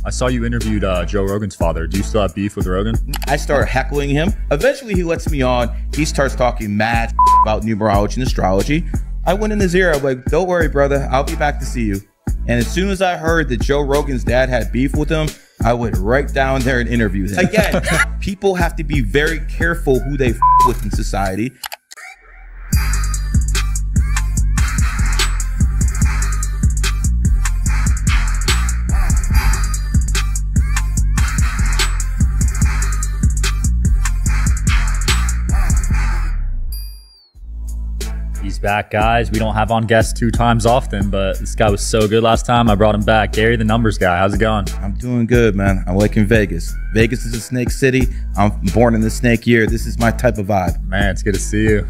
I saw you interviewed Joe Rogan's father. Do you still have beef with Rogan? I started heckling him. Eventually, he lets me on. He starts talking mad about numerology and astrology. I went in his ear. I'm like, don't worry, brother. I'll be back to see you. And as soon as I heard that Joe Rogan's dad had beef with him, I went right down there and interviewed him. Again, people have to be very careful who they with in society. He's back, guys. We don't have on guests 2 times often, but this guy was so good last time. I brought him back. Gary, the numbers guy. How's it going? I'm doing good, man. I'm like in Vegas. Vegas is a snake city. I'm born in the snake year. This is my type of vibe. Man, it's good to see you.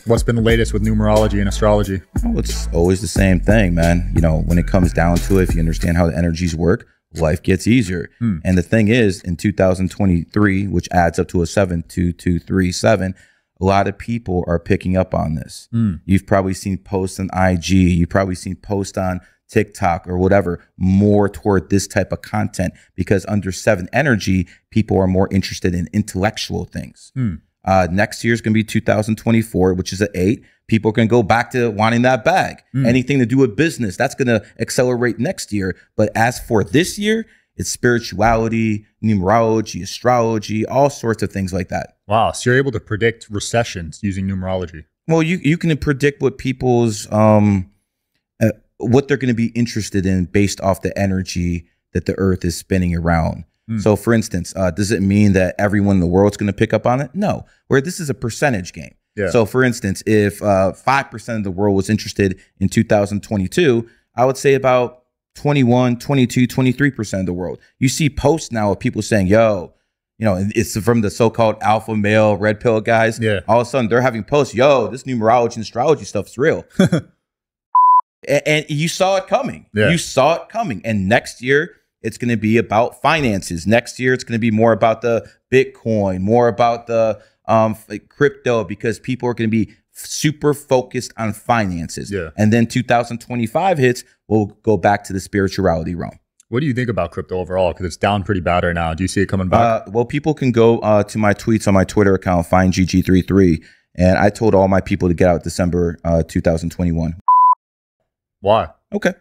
What's been the latest with numerology and astrology? Oh, it's always the same thing, man. You know, when it comes down to it, if you understand how the energies work, life gets easier. And the thing is, in 2023, which adds up to a 72237, a lot of people are picking up on this. You've probably seen posts on IG. You've probably seen posts on TikTok or whatever, more toward this type of content, because under 7 energy, people are more interested in intellectual things. Next year is going to be 2024, which is an 8. People can go back to wanting that bag. Anything to do with business, that's going to accelerate next year. But as for this year, it's spirituality, numerology, astrology, all sorts of things like that. Wow, so you're able to predict recessions using numerology. Well, you can predict what people's, what they're going to be interested in based off the energy that the earth is spinning around. So for instance, does it mean that everyone in the world's going to pick up on it? No, where this is a percentage game. So for instance, if 5% of the world was interested in 2022, I would say about 21, 22, 23% of the world. You see posts now of people saying, yo, you know, it's from the so-called alpha male red pill guys. All of a sudden they're having posts, yo, this numerology and astrology stuff is real. and you saw it coming. You saw it coming. And next year, it's going to be about finances. Next year, it's going to be more about the Bitcoin, more about the crypto, because people are going to be super focused on finances. And then 2025 hits, we'll go back to the spirituality realm. What do you think about crypto overall? Because it's down pretty bad right now. Do you see it coming back? Well, people can go to my tweets on my Twitter account, find GG33. And I told all my people to get out December 2021. Why? Okay.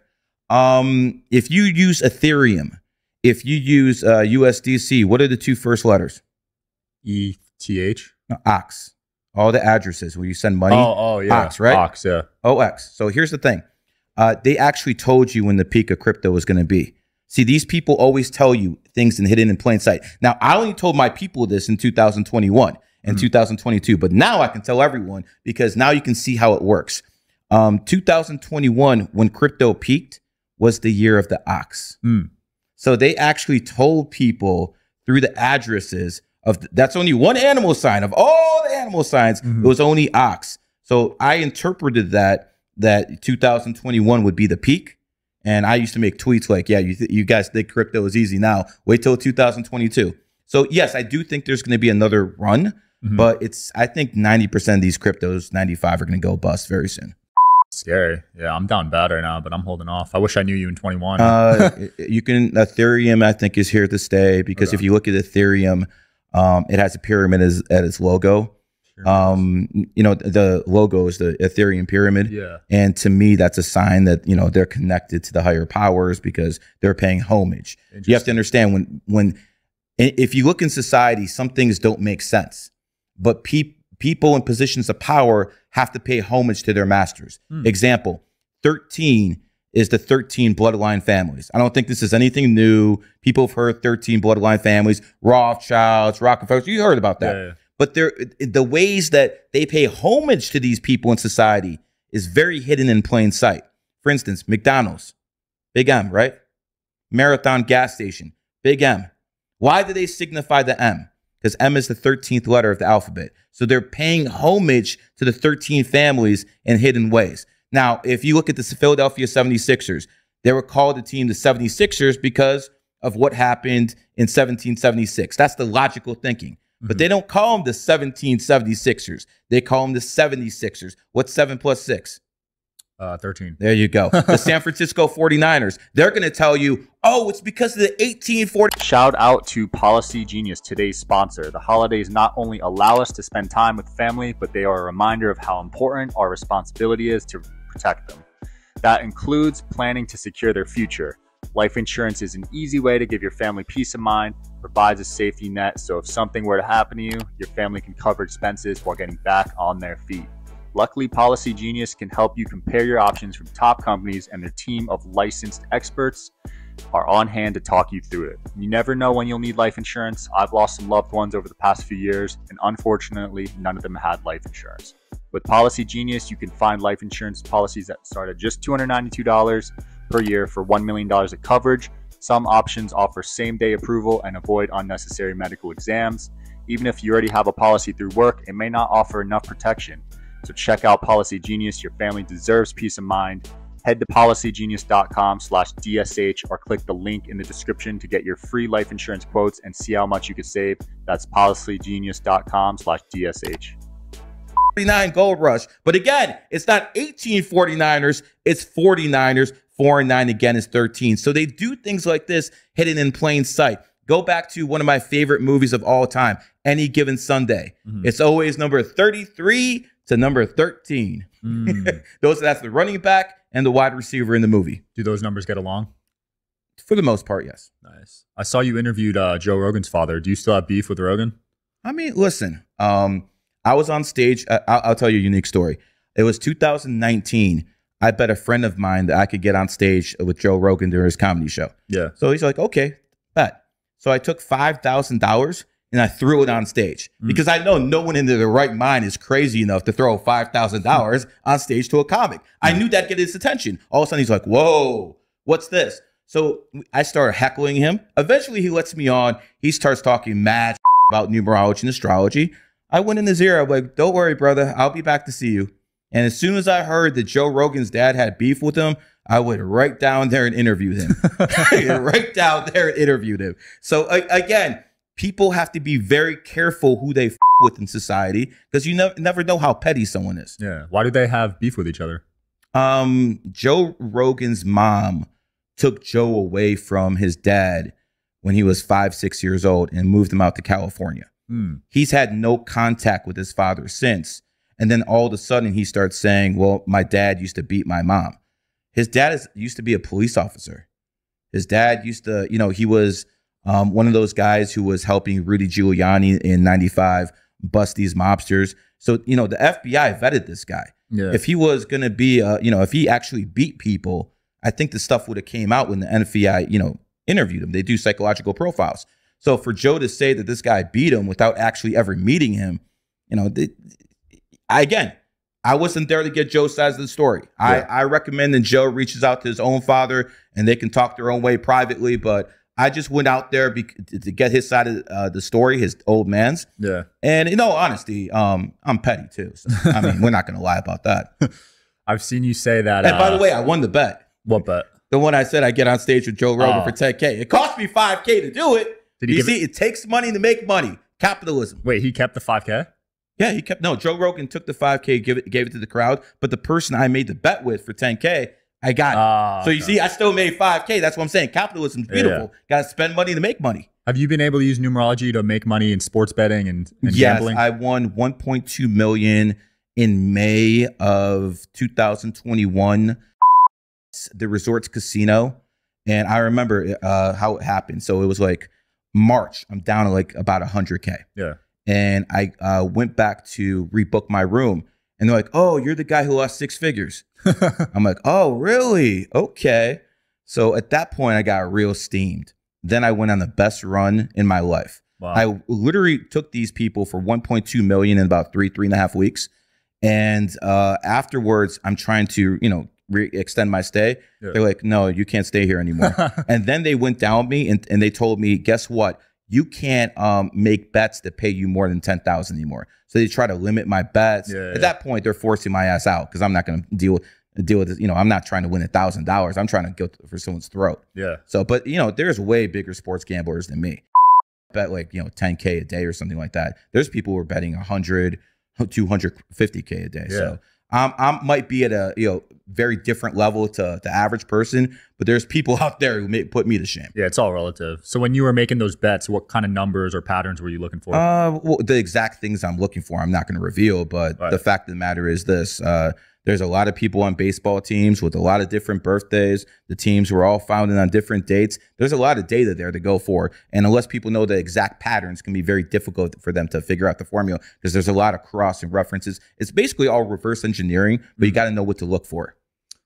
If you use Ethereum, if you use USDC, what are the 2 first letters? ETH? No, OX. All the addresses where you send money. Oh yeah. OX, right? OX, yeah. OX. So here's the thing. They actually told you when the peak of crypto was going to be. See, these people always tell you things hidden in plain sight. Now, I only told my people this in 2021 and 2022, but now I can tell everyone, because now you can see how it works. 2021, when crypto peaked, was the year of the ox. So they actually told people through the addresses of, that's only one animal sign of all the animal signs. It was only ox. So I interpreted that 2021 would be the peak. And I used to make tweets like, yeah, you guys think crypto is easy now. Wait till 2022. So yes, I do think there's going to be another run, but I think 90% of these cryptos, 95 are going to go bust very soon. Scary. Yeah, I'm down bad right now, but I'm holding off. I wish I knew you in 21. You can, Ethereum, I think, is here to stay, because if you look at Ethereum, it has a pyramid at its logo. You know, the logo is the Ethereum pyramid. And to me, that's a sign that, you know, they're connected to the higher powers because they're paying homage. You have to understand if you look in society, some things don't make sense, but people in positions of power have to pay homage to their masters. Example, 13 is the 13 bloodline families. I don't think this is anything new. People have heard 13 bloodline families, Rothschilds, Rockefellers. You heard about that. But the ways that they pay homage to these people in society is very hidden in plain sight. For instance, McDonald's, big M, right? Marathon gas station, big M. Why do they signify the M? Because M is the 13th letter of the alphabet. So they're paying homage to the 13 families in hidden ways. Now, if you look at the Philadelphia 76ers, they were called the team the 76ers because of what happened in 1776. That's the logical thinking. But they don't call them the 1776ers. They call them the 76ers. What's 7 plus 6? 13. There you go. The San Francisco 49ers. They're going to tell you, oh, it's because of the 1840. Shout out to Policy Genius, today's sponsor. The holidays not only allow us to spend time with family, but they are a reminder of how important our responsibility is to protect them. That includes planning to secure their future. Life insurance is an easy way to give your family peace of mind, provides a safety net, so if something were to happen to you, your family can cover expenses while getting back on their feet. Luckily, Policy Genius can help you compare your options from top companies, and their team of licensed experts are on hand to talk you through it. You never know when you'll need life insurance. I've lost some loved ones over the past few years, and unfortunately, none of them had life insurance. With Policy Genius, you can find life insurance policies that start at just $292 per year for $1 million of coverage. Some options offer same-day approval and avoid unnecessary medical exams. Even if you already have a policy through work, it may not offer enough protection. So check out Policy Genius. Your family deserves peace of mind. Head to policygenius.com/DSH or click the link in the description to get your free life insurance quotes and see how much you can save. That's policygenius.com/DSH. 49 Gold Rush. But again, it's not 1849ers, it's 49ers. 4 and 9 again is 13. So they do things like this hidden in plain sight. Go back to one of my favorite movies of all time, Any Given Sunday. It's always number 33 to number 13. That's the running back and the wide receiver in the movie. Do those numbers get along? For the most part, yes. Nice. I saw you interviewed Joe Rogan's father. Do you still have beef with Rogan? I mean, listen, I was on stage. I'll tell you a unique story. It was 2019. I bet a friend of mine that I could get on stage with Joe Rogan during his comedy show. Yeah. So he's like, okay, bet. So I took $5,000 and I threw it on stage because I know no one in their right mind is crazy enough to throw $5,000 on stage to a comic. I knew that'd get his attention. All of a sudden he's like, whoa, what's this? So I started heckling him. Eventually he lets me on. He starts talking mad about numerology and astrology. I went in his ear. I'm like, don't worry, brother. I'll be back to see you. And as soon as I heard that Joe Rogan's dad had beef with him, I went right down there and interviewed him. Right down there and interviewed him. So again, people have to be very careful who they with in society because you never know how petty someone is. Yeah. Why do they have beef with each other? Joe Rogan's mom took Joe away from his dad when he was 5, 6 years old and moved him out to California. He's had no contact with his father since. And then all of a sudden he starts saying, well, my dad used to beat my mom. His dad used to be a police officer. His dad used to, he was one of those guys who was helping Rudy Giuliani in '95 bust these mobsters. So, the FBI vetted this guy. Yeah. If he was going to be, if he actually beat people, I think the stuff would have came out when the FBI, interviewed him. They do psychological profiles. So for Joe to say that this guy beat him without actually ever meeting him, I wasn't there to get Joe's side of the story. Yeah. I recommend that Joe reaches out to his own father and they can talk their own way privately. But I just went out there to get his side of the story, his old man's. Yeah. And in all honesty, I'm petty too. So, I mean, we're not going to lie about that. I've seen you say that. And by the way, I won the bet. What bet? The one I said I get on stage with Joe Rogan for $10K. It cost me $5K to do it. It takes money to make money. Capitalism. Wait, he kept the $5K? Yeah, Joe Rogan took the $5K, gave it to the crowd, but the person I made the bet with for $10K, I got it. So you see, I still made $5K. That's what I'm saying. Capitalism's beautiful. Got to spend money to make money. Have you been able to use numerology to make money in sports betting and gambling? Yes, I won $1.2 million in May of 2021. The Resorts Casino, and I remember how it happened. So it was like March. I'm down to like about 100K. Yeah. And I went back to rebook my room. And they're like, oh, you're the guy who lost 6 figures. I'm like, oh, really? Okay. So at that point, I got real steamed. Then I went on the best run in my life. Wow. I literally took these people for 1.2 million in about 3.5 weeks. And afterwards, I'm trying to, extend my stay. Yeah. They're like, no, you can't stay here anymore. And then they went down me and they told me, guess what? You can't make bets that pay you more than 10,000 anymore. So they try to limit my bets. Yeah, At that point, they're forcing my ass out because I'm not going to deal with this. I'm not trying to win $1,000. I'm trying to go for someone's throat. Yeah. So, but there's way bigger sports gamblers than me. Bet like 10K a day or something like that. There's people who are betting 100, 250K a day. Yeah. So I might be at a very different level to the average person, but there's people out there who may put me to shame. Yeah, it's all relative. So when you were making those bets, what kind of numbers or patterns were you looking for? Well, the exact things I'm looking for, I'm not going to reveal, but the fact of the matter is this. There's a lot of people on baseball teams with a lot of different birthdays. The teams were all founded on different dates. There's a lot of data there to go for. And unless people know the exact patterns, it can be very difficult for them to figure out the formula because there's a lot of cross and references. It's basically all reverse engineering, but you got to know what to look for.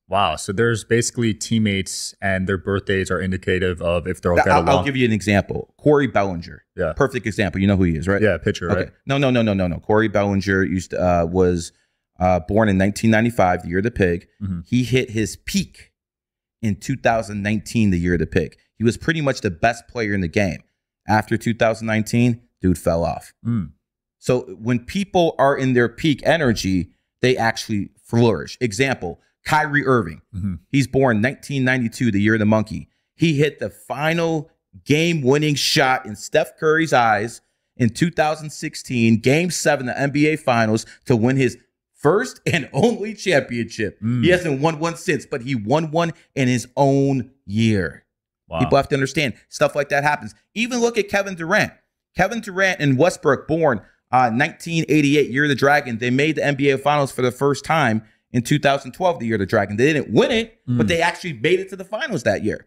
Wow. So there's basically teammates and their birthdays are indicative of if they'll get along. I'll give you an example. Corey Bellinger. Yeah. Perfect example. You know who he is, right? Yeah, pitcher, right? Okay. No. Corey Bellinger was born in 1995, the year of the pig. He hit his peak in 2019, the year of the pig. He was pretty much the best player in the game. After 2019, dude fell off. So when people are in their peak energy, they actually flourish. Example, Kyrie Irving. He's born 1992, the year of the monkey. He hit the final game-winning shot in Steph Curry's eyes in 2016, Game 7 of the NBA Finals to win his first and only championship. He hasn't won one since, but he won one in his own year. Wow. People have to understand stuff like that happens. Even look at Kevin Durant. Kevin Durant and Westbrook, born 1988, year of the dragon. They made the NBA Finals for the first time in 2012, the year of the dragon. They didn't win it, but they actually made it to the finals that year.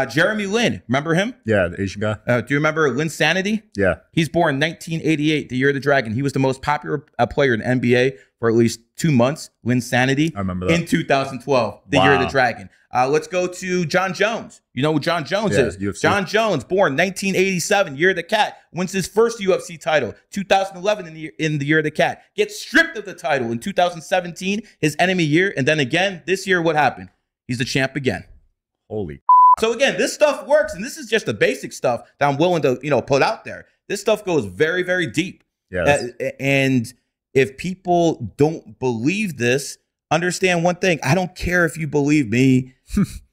Jeremy Lin, remember him? Yeah, the Asian guy. Do you remember Lin Sanity? Yeah. He's born 1988, the year of the dragon. He was the most popular player in the NBA for at least 2 months. Lin Sanity. I remember that. In 2012, the year of the dragon. Let's go to John Jones. You know who John Jones is? UFC. John Jones, born 1987, year of the cat. Wins his first UFC title. 2011 in the year of the cat. Gets stripped of the title in 2017, his enemy year. And then again, this year, what happened? He's the champ again. Holy. So again, this stuff works, and this is just the basic stuff that I'm willing to, put out there. This stuff goes very, very deep. Yeah. And if people don't believe this, understand one thing. I don't care if you believe me.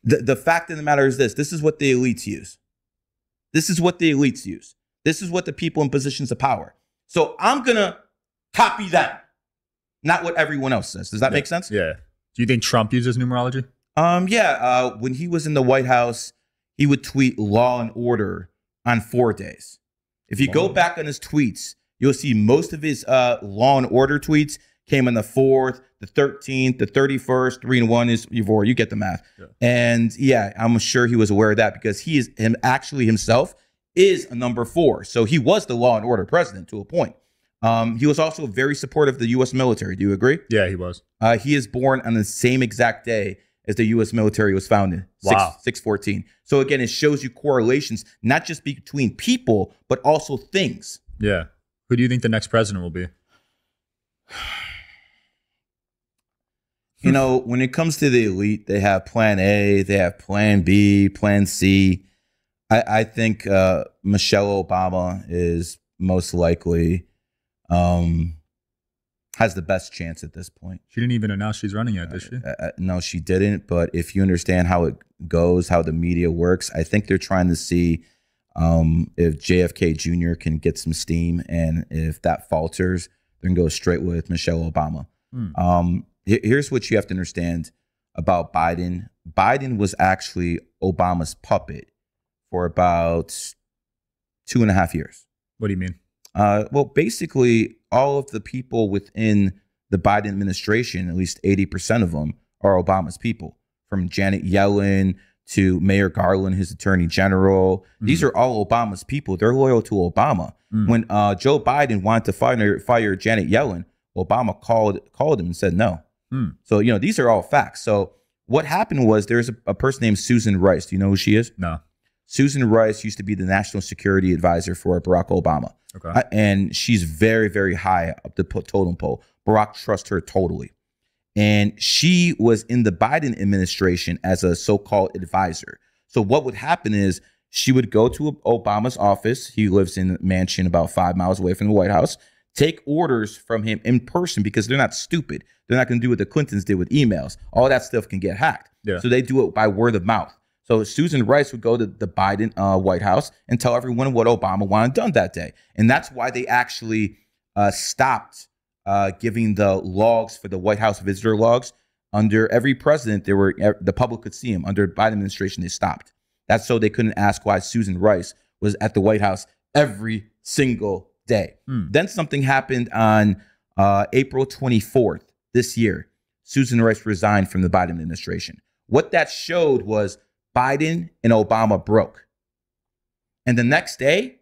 The fact of the matter is this. This is what the elites use. This is what the elites use. This is what the people in positions of power. So I'm going to copy that, not what everyone else says. Does that make sense? Yeah. Do you think Trump uses numerology? When he was in the White House, he would tweet law and order on 4 days. If you go back on his tweets, you'll see most of his law and order tweets came on the 4th, the 13th, the 31st, 3 and 1 is before. You get the math. Yeah. And yeah, I'm sure he was aware of that because he is himself is a number 4. So he was the law and order president to a point. He was also very supportive of the U.S. military. Do you agree? Yeah, he was. He is born on the same exact day as the U.S. military was founded. Wow. 6/14. So again, it shows you correlations, not just between people, but also things. Yeah. Who do you think the next president will be? When it comes to the elite, they have plan A, they have plan B, plan C. I think Michelle Obama is most likely has the best chance at this point. She didn't even announce she's running yet, did she? No, she didn't. But if you understand how it goes, how the media works, I think they're trying to see if JFK Jr. can get some steam. And if that falters, they're going to go straight with Michelle Obama. Here's what you have to understand about Biden. Biden was actually Obama's puppet for about 2.5 years. What do you mean? Well, basically, all of the people within the Biden administration, at least 80% of them, are Obama's people. From Janet Yellen to Mayor Garland, his attorney general. These are all Obama's people. They're loyal to Obama. When Joe Biden wanted to fire Janet Yellen, Obama called him and said no. So, these are all facts. So what happened was there's a person named Susan Rice. Do you know who she is? No. Susan Rice used to be the national security advisor for Barack Obama. Okay. And she's very, very high up the totem pole. Barack trusts her totally. And she was in the Biden administration as a so-called advisor. So what would happen is she would go to Obama's office. He lives in a mansion about 5 miles away from the White House. Take orders from him in person because they're not stupid. They're not going to do what the Clintons did with emails. All that stuff can get hacked. Yeah. So they do it by word of mouth. So Susan Rice would go to the Biden White House and tell everyone what Obama wanted done that day. And that's why they actually stopped giving the logs for the White House visitor logs. Under every president, the public could see them. Under the Biden administration, they stopped. That's so they couldn't ask why Susan Rice was at the White House every single day. Then something happened on April 24th this year. Susan Rice resigned from the Biden administration. What that showed was Biden and Obama broke. And the next day,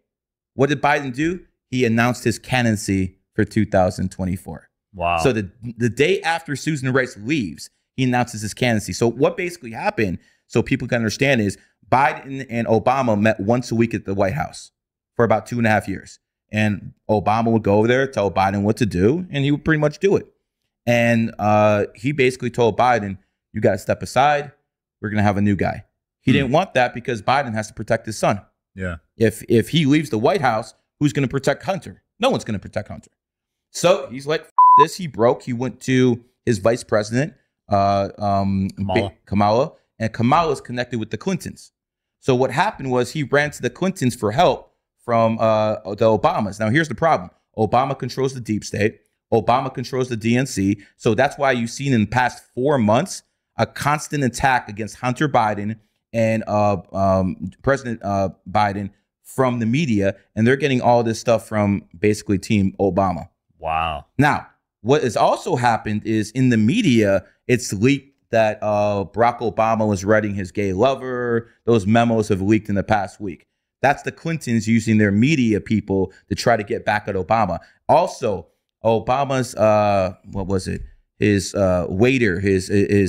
what did Biden do? He announced his candidacy for 2024. Wow. So the day after Susan Rice leaves, he announces his candidacy. So what basically happened, so people can understand, is Biden and Obama met once a week at the White House for about 2.5 years. And Obama would go over there, tell Biden what to do, and he would pretty much do it. And he basically told Biden, you got to step aside. We're going to have a new guy. He didn't want that because Biden has to protect his son. Yeah. If he leaves the White House, who's going to protect Hunter? No one's going to protect Hunter. So he's like, F this. He broke. He went to his vice president, Kamala, and Kamala is connected with the Clintons. So what happened was he ran to the Clintons for help from the Obamas. Now, here's the problem. Obama controls the deep state. Obama controls the DNC. So that's why you've seen in the past 4 months a constant attack against Hunter Biden and President Biden from the media. And they're getting all this stuff from basically Team Obama. Wow. Now, what has also happened is in the media, it's leaked that Barack Obama was writing his gay lover. Those memos have leaked in the past week. That's the Clintons using their media people to try to get back at Obama. Also, Obama's, what was it? His waiter, his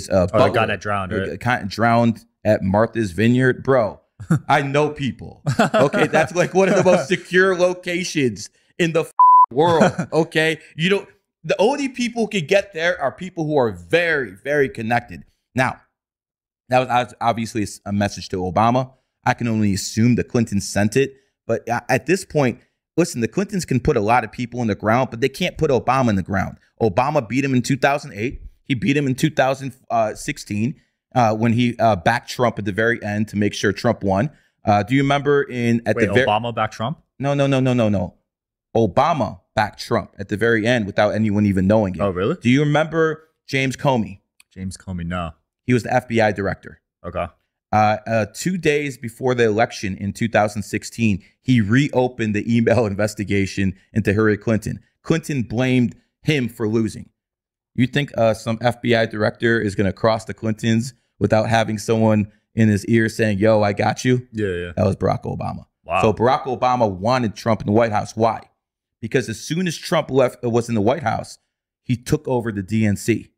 butler, the guy that drowned, right? Drowned at Martha's Vineyard. Bro, I know people. Okay, that's like one of the most secure locations in the world. Okay, you know, the only people who can get there are people who are very, very connected. Now, that was obviously a message to Obama. I can only assume the Clintons sent it. But at this point, listen, the Clintons can put a lot of people in the ground, but they can't put Obama in the ground. Obama beat him in 2008. He beat him in 2016 when he backed Trump at the very end to make sure Trump won. Do you remember Obama backed Trump? No. Obama backed Trump at the very end without anyone even knowing it. Oh, really? Do you remember James Comey? James Comey, no. He was the FBI director. Okay. 2 days before the election in 2016, he reopened the email investigation into Hillary Clinton. Clinton blamed him for losing. You think some FBI director is going to cross the Clintons without having someone in his ear saying, yo, I got you? Yeah. That was Barack Obama. Wow. So Barack Obama wanted Trump in the White House. Why? Because as soon as Trump was in the White House, he took over the DNC.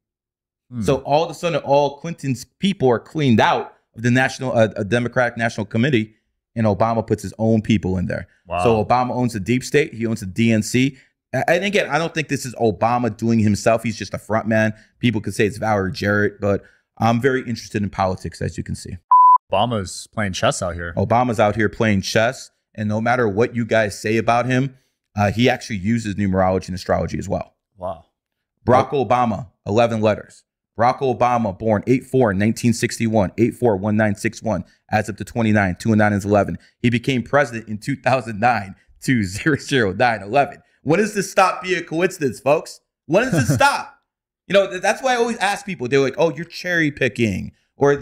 So all of a sudden, all Clinton's people are cleaned out of the Democratic National Committee, and Obama puts his own people in there. Wow. So Obama owns the deep state. He owns the DNC. And again, I don't think this is Obama doing himself. He's just a front man. People could say it's Valerie Jarrett, but I'm very interested in politics, as you can see. Obama's playing chess out here. Obama's out here playing chess, and no matter what you guys say about him, he actually uses numerology and astrology as well. Wow. Barack Obama, 11 letters. Barack Obama, born 8/4/1961, 8/4/1961, adds up to 29, 2 and 9 is 11. He became president in 2009, 2/00/9/11. When does this stop being a coincidence, folks? When does it stop? You know, that's why I always ask people. They're like, oh, you're cherry picking. Or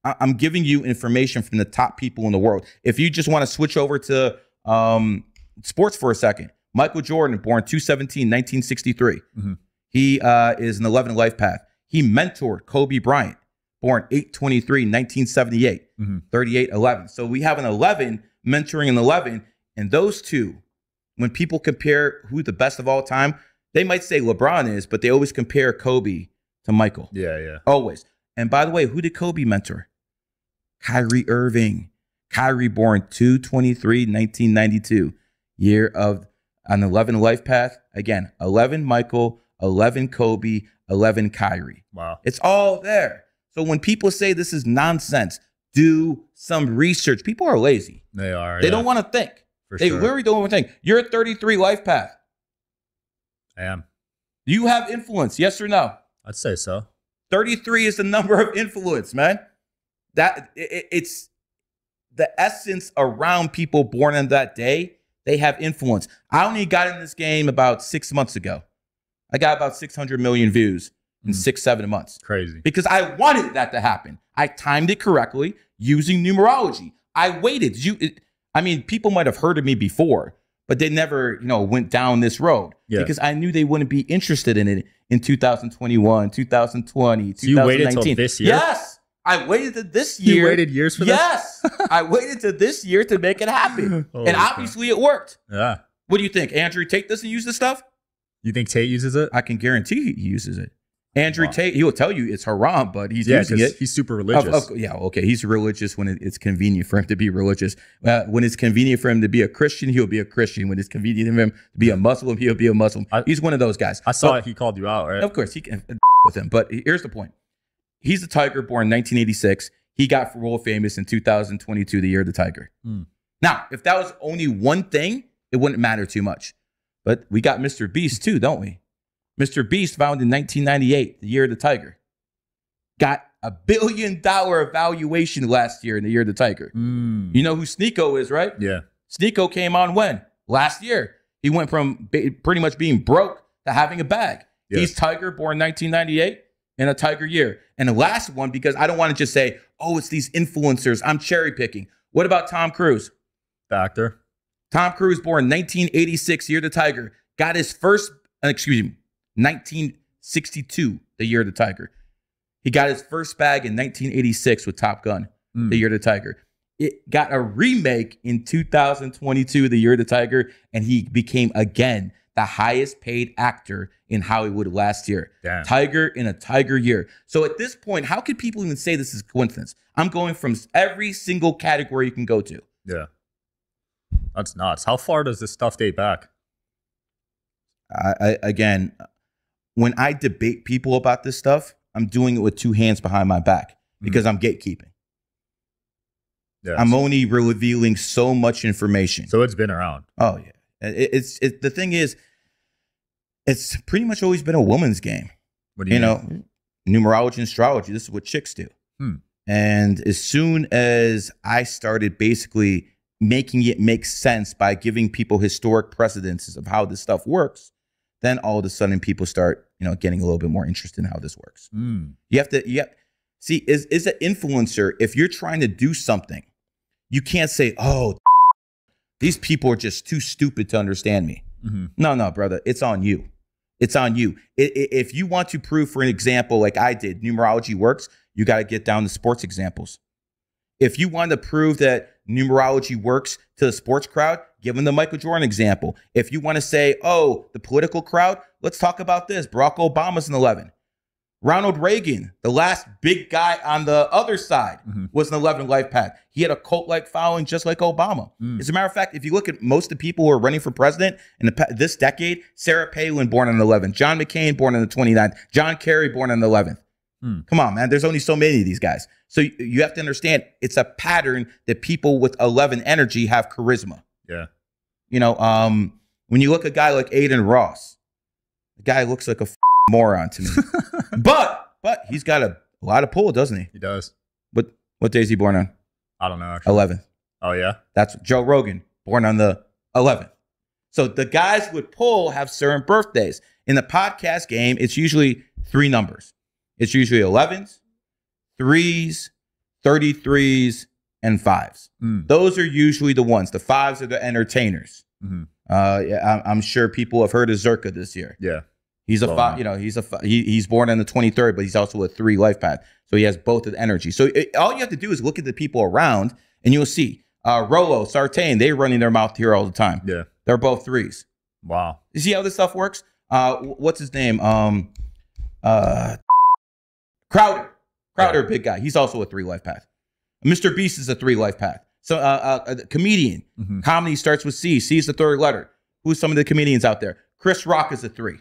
I'm giving you information from the top people in the world. If you just want to switch over to sports for a second, Michael Jordan, born 2/17/1963. He is an 11 life path. He mentored Kobe Bryant, born 8/23/1978, 38/11. So we have an 11 mentoring an 11. And those two, when people compare who the best of all time, they might say LeBron is, but they always compare Kobe to Michael. Yeah. Always. And by the way, who did Kobe mentor? Kyrie Irving. Kyrie, born 2/23/1992, year of an 11 life path. Again, 11 Michael, 11 Kobe, 11 Kyrie. Wow. It's all there. So when people say this is nonsense, do some research. People are lazy. They are. They don't want to think. They literally don't want to think. You're a 33 life path. I am. Do you have influence? Yes or no? I'd say so. 33 is the number of influence, man. It's the essence around people born on that day They have influence. I only got in this game about 6 months ago. I got about 600 million views in 6-7 months. Crazy. Because I wanted that to happen. I timed it correctly using numerology. I waited. I mean, people might have heard of me before, but they never, went down this road because I knew they wouldn't be interested in it in 2021, 2020, so 2019. You waited till this year? Yes. I waited to this year. You waited years for this? Yes. I waited to this year to make it happen. And obviously it worked. Yeah. What do you think? Andrew Tate doesn't use this stuff? You think Tate uses it? I can guarantee he uses it. Andrew Tate, he will tell you it's haram, but he's using it. He's super religious. Okay. He's religious when it's convenient for him to be religious. When it's convenient for him to be a Christian, he'll be a Christian. When it's convenient for him to be a Muslim, he'll be a Muslim. He's one of those guys. I saw he called you out, right? Of course, he can with him. But here's the point. He's a Tiger born in 1986. He got world famous in 2022, the year of the Tiger. Now, if that was only one thing, it wouldn't matter too much. But we got Mr. Beast too, don't we? Mr. Beast, found in 1998, the year of the Tiger, got $1 billion valuation last year in the year of the Tiger. You know who Sneeko is, right? Yeah. Sneeko came on when? Last year. He went from pretty much being broke to having a bag. Yeah. He's Tiger, born 1998, in a Tiger year. And the last one, because I don't want to just say, oh, it's these influencers, I'm cherry picking. What about Tom Cruise? The actor. Tom Cruise, born 1986, year of the Tiger, got his first, 1962, the year of the Tiger. He got his first bag in 1986 with Top Gun, the year of the Tiger. It got a remake in 2022, the year of the Tiger, and he became, again, the highest paid actor in Hollywood last year. Damn. Tiger in a Tiger year. So at this point, how could people even say this is coincidence? I'm going from every single category you can go to. Yeah. That's nuts. How far does this stuff date back? Again, when I debate people about this stuff, I'm doing it with two hands behind my back because I'm gatekeeping. Yes. I'm only revealing so much information. So it's been around. Oh, yeah. The thing is, it's pretty much always been a woman's game. What do you mean? Numerology and astrology, this is what chicks do. And as soon as I started basically making it make sense by giving people historic precedences of how this stuff works, then all of a sudden people start, getting a little bit more interested in how this works. You have to, see, is an influencer, if you're trying to do something, you can't say, oh, these people are just too stupid to understand me. No, brother, it's on you. It's on you. If you want to prove, for an example, like I did, numerology works, you got to get down to sports examples. If you want to prove that numerology works to the sports crowd, give them the Michael Jordan example. If you want to say, oh, the political crowd, let's talk about this. Barack Obama's an 11. Ronald Reagan, the last big guy on the other side, was an 11 life path. He had a cult-like following just like Obama. As a matter of fact, if you look at most of the people who are running for president in this decade, Sarah Palin, born on the 11th. John McCain, born on the 29th. John Kerry, born on the 11th. Come on, man. There's only so many of these guys. So you have to understand it's a pattern that people with 11 energy have charisma. Yeah. When you look at a guy like Aiden Ross, the guy looks like a moron to me. but he's got a lot of pull, doesn't he? He does. What day is he born on? I don't know. Actually. 11th. Oh, yeah? That's Joe Rogan, born on the 11th. So the guys with pull have certain birthdays. In the podcast game, it's usually 3 numbers. It's usually 11s, 3s, 33s, and 5s. Those are usually the ones. The 5s are the entertainers. I'm sure people have heard of Zerka this year. Yeah. He's a 5, he's born on the 23rd, but he's also a 3 life path. So he has both the energy. So all you have to do is look at the people around and you'll see Rolo, Sartain, they're running their mouth here all the time. Yeah. They're both 3s. Wow. You see how this stuff works? What's his name? Crowder, big guy. He's also a 3 life path. Mr. Beast is a 3 life path. So a comedian, comedy starts with C. C is the 3rd letter. Who's some of the comedians out there? Chris Rock is a 3.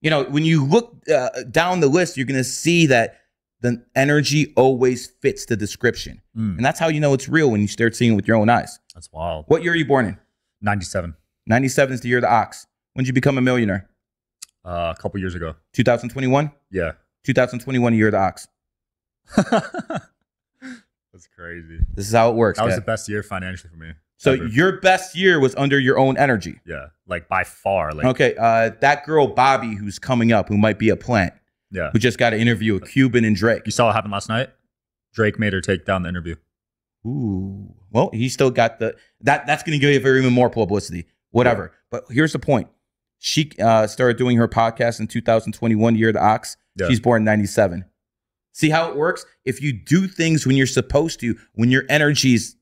When you look down the list, you're going to see that the energy always fits the description. And that's how you know it's real when you start seeing it with your own eyes. That's wild. What year are you born in? 97. 97 is the year of the ox. When did you become a millionaire? A couple years ago. 2021? Yeah. 2021, year of the ox. That's crazy. This is how it works. That was the best year financially for me. So ever. your best year was under your own energy. Yeah, like by far. Like okay, that girl Bobby who's coming up, who might be a plant, yeah, who just got an interview with Cuban and Drake. You saw what happened last night? Drake made her take down the interview. Ooh, well, he still got that's going to give her even more publicity. Whatever. Yeah. But here's the point: she started doing her podcast in 2021, year of the ox. Yeah. She's born in 97. See how it works? If you do things when you're supposed to, when your energy's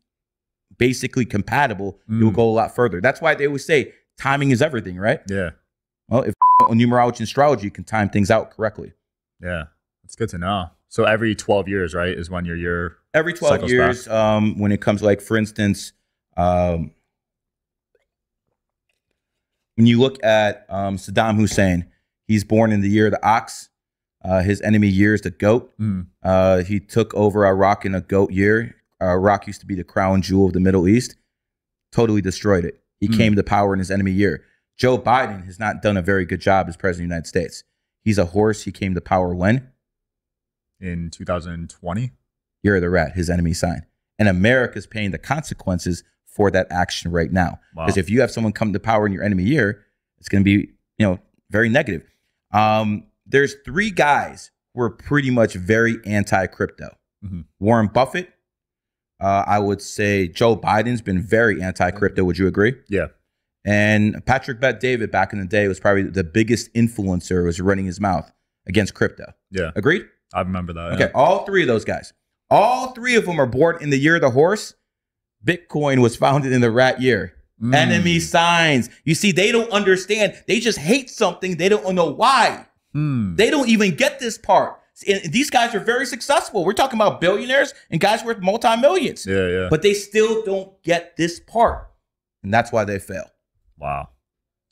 basically compatible, you'll go a lot further. That's why they always say timing is everything, right? Yeah. Well, if numerology and astrology can time things out correctly. Yeah, that's good to know. So every 12 years, right, is when your year every 12 years, when it comes, like, for instance, when you look at Saddam Hussein, he's born in the year of the ox. His enemy year is the goat. He took over Iraq in a goat year. Iraq used to be the crown jewel of the Middle East. Totally destroyed it. He came to power in his enemy year. Joe Biden has not done a very good job as president of the United States. He's a horse. He came to power when? In 2020. Year of the rat, his enemy sign. And America's paying the consequences for that action right now. Because if you have someone come to power in your enemy year, it's going to be, very negative. There's 3 guys who are pretty much very anti-crypto. Warren Buffett. I would say Joe Biden's been very anti-crypto. Would you agree? Yeah. And Patrick Bet-David back in the day was probably the biggest influencer, was running his mouth against crypto. Yeah. Agreed? I remember that. Okay, all 3 of those guys. All 3 of them are born in the year of the horse. Bitcoin was founded in the rat year. Enemy signs. You see, they don't understand. They just hate something. They don't know why. They don't even get this part. And these guys are very successful. We're talking about billionaires and guys worth multi-millions. Yeah. But they still don't get this part. And that's why they fail. Wow.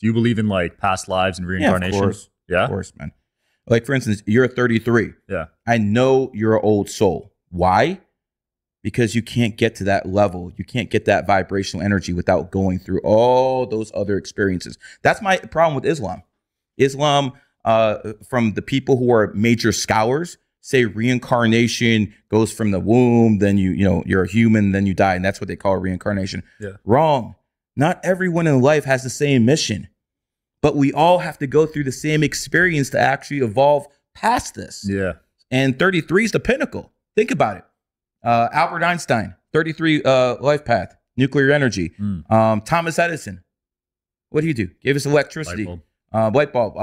Do you believe in, like, past lives and reincarnation? Yeah, of course. Yeah? Of course, man. Like, for instance, you're 33. Yeah. I know you're an old soul. Why? Because you can't get to that level. You can't get that vibrational energy without going through all those other experiences. That's my problem with Islam. Islam, from the people who are major scholars, say reincarnation goes from the womb, then you're a human, then you die, and that's what they call reincarnation. Yeah. Wrong. Not everyone in life has the same mission, but we all have to go through the same experience to actually evolve past this. Yeah. And 33 is the pinnacle. Think about it. Albert Einstein, 33 life path, nuclear energy. Thomas Edison, what do you do? Gave us electricity. Light bulb.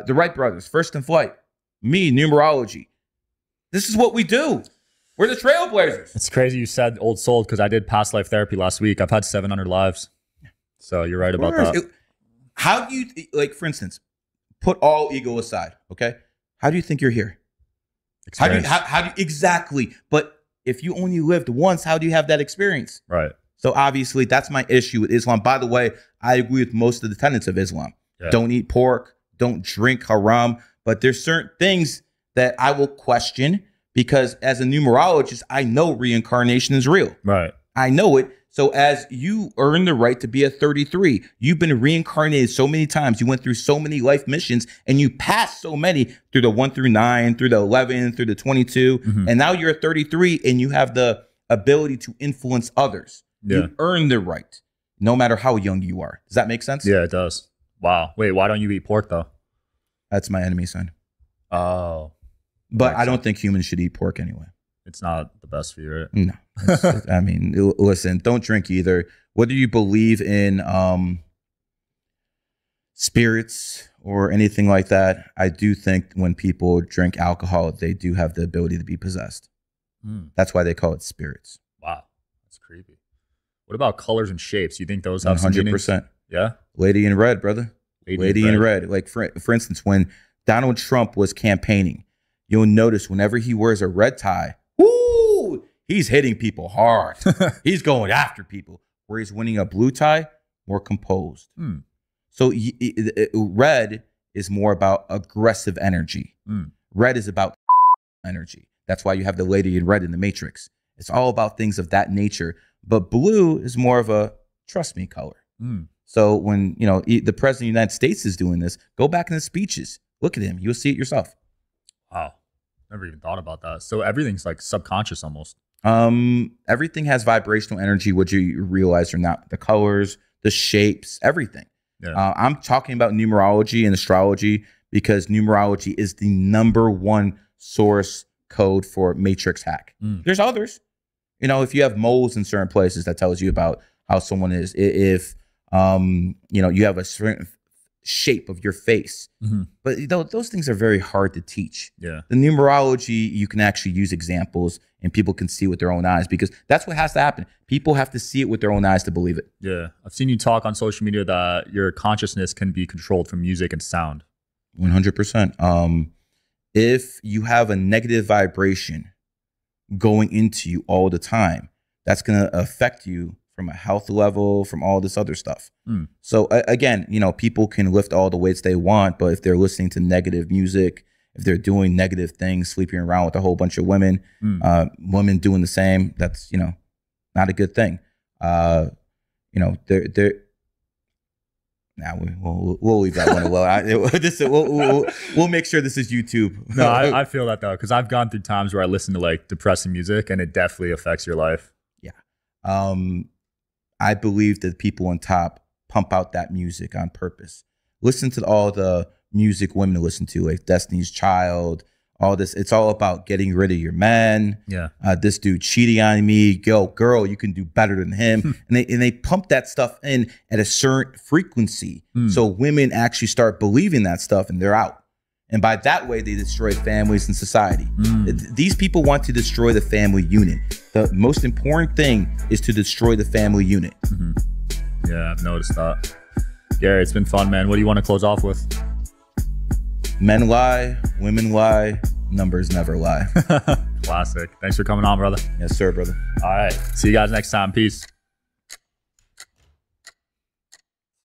The Wright brothers, first in flight. Me, numerology. This is what we do. We're the trailblazers. It's crazy you said old soul, because I did past life therapy last week. I've had 700 lives. So you're right about that. How do you, like, for instance, put all ego aside, okay? How do you think you're here? How do you exactly? But if you only lived once, how do you have that experience? Right. So obviously that's my issue with Islam. By the way, I agree with most of the tenets of Islam. Yeah. Don't eat pork, don't drink haram, but there's certain things that I will question, because as a numerologist, I know reincarnation is real. Right. I know it. So as you earn the right to be a 33, you've been reincarnated so many times. You went through so many life missions, and you passed so many through the 1 through 9, through the 11, through the 22. And now you're a 33 and you have the ability to influence others. Yeah. You earn the right, no matter how young you are. Does that make sense? Yeah, it does. Wow. Wait, why don't you eat pork though? That's my enemy sign. Oh. But I don't think humans should eat pork anyway. It's not the best for you, right? No. I mean, listen, don't drink either. Whether you believe in spirits or anything like that, I do think when people drink alcohol, they do have the ability to be possessed. That's why they call it spirits. Wow. That's creepy. What about colors and shapes? You think those have 100%? Yeah? Lady in red, brother. Lady in red. Like, for instance, when Donald Trump was campaigning, you'll notice whenever he wears a red tie, woo, he's hitting people hard. He's going after people. Where he's winning a blue tie, more composed. So red is more about aggressive energy. Red is about energy. That's why you have the lady in red in the Matrix. It's all about things of that nature. But blue is more of a trust me color. So when the president of the United States is doing this, go back in the speeches. Look at him. You'll see it yourself. Wow. Never even thought about that. So everything's like subconscious almost. Everything has vibrational energy, whether you realize or not. The colors, the shapes, everything. Yeah. I'm talking about numerology and astrology because numerology is the #1 source code for matrix hack. There's others. You know, if you have moles in certain places, that tells you about how someone is. If you know, you have a certain shape of your face, but those things are very hard to teach. Yeah. The numerology, you can actually use examples and people can see with their own eyes, because that's what has to happen. People have to see it with their own eyes to believe it. Yeah. I've seen you talk on social media that your consciousness can be controlled from music and sound. 100%. If you have a negative vibration going into you all the time, that's going to affect you from a health level, from all this other stuff. So again, you know, people can lift all the weights they want, but if they're listening to negative music, if they're doing negative things, sleeping around with a whole bunch of women, women doing the same, that's, you know, not a good thing. You know, nah, we'll leave that one alone. We'll make sure this is YouTube. No, I feel that though, because I've gone through times where I listen to like depressing music and it definitely affects your life. Yeah. I believe that people on top pump out that music on purpose. Listen to all the music women listen to, like Destiny's Child, all this. It's all about getting rid of your man. Yeah. This dude cheating on me. Yo, girl, you can do better than him. and they pump that stuff in at a certain frequency. So women actually start believing that stuff and they're out. And by that way, they destroy families and society. These people want to destroy the family unit. The most important thing is to destroy the family unit. Yeah, I've noticed that. Gary, it's been fun, man. What do you want to close off with? Men lie, women lie, numbers never lie. Classic. Thanks for coming on, brother. Yes, sir, brother. All right. See you guys next time. Peace.